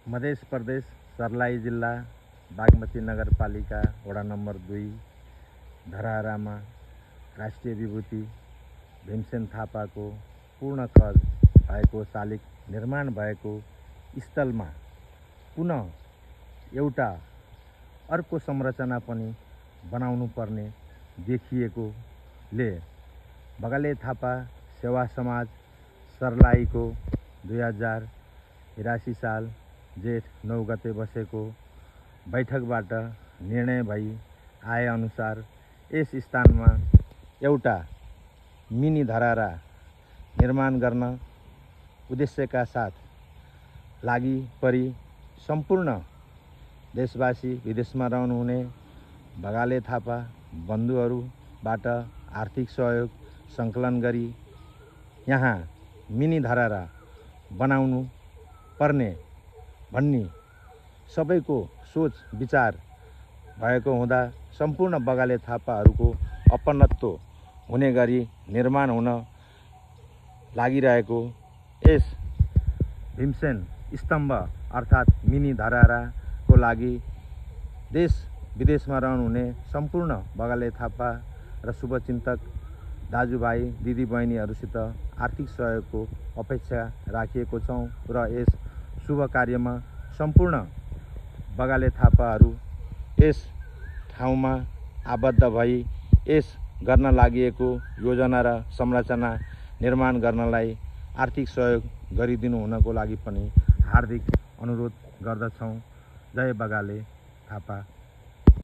मध्य प्रदेश सर्लाही जिल्ला बागमती नगरपालिका वडा नम्बर 2 धराहरामा राष्ट्रिय विभूति भीमसेन थापाको पूर्ण खर्च भएको शालिग निर्माण भएको स्थलमा पुनः एउटा अर्को संरचना पनि बनाउनु पर्ने देखिएकोले बगाले थापा सेवा समाज सर्लाहीको 2083 साल जेठ 9 गते बसेको बैठकबाट निर्णय भई आए अनुसार यस स्थानमा एउटा मिनी धराहरा निर्माण गर्न उद्देश्यका साथ लागि परि सम्पूर्ण देशवासी विदेशमा रहनुहुने बगाले थापा बन्धुहरूबाट आर्थिक सहयोग सङ्कलन गरी यहाँ मिनी धराहरा बनाउनु पर्ने भन्ने सबैको सोच विचार भएको हुँदा सम्पूर्ण बगाले थापाहरूको अपनत्व हुने गरी निर्माण हुन लागिरहेको यस भीमसेन स्तम्भ अर्थात् मिनी धराहराको लागि देश विदेशमा रहनुहुने सम्पूर्ण बगाले थापा र शुभचिन्तक दाजुभाइ दिदीबहिनीहरूसित आर्थिक सहयोगको अपेक्षा राखिएको छौँ र यस शुभ कार्यमा सम्पूर्ण बगाले थापाहरू यस ठाउँमा आबद्ध भई यस गर्न लागिएको योजना र संरचना निर्माण गर्नलाई आर्थिक सहयोग गरिदिनु हुनको लागि पनि हार्दिक अनुरोध गर्दछौँ। जय बगाले थापा।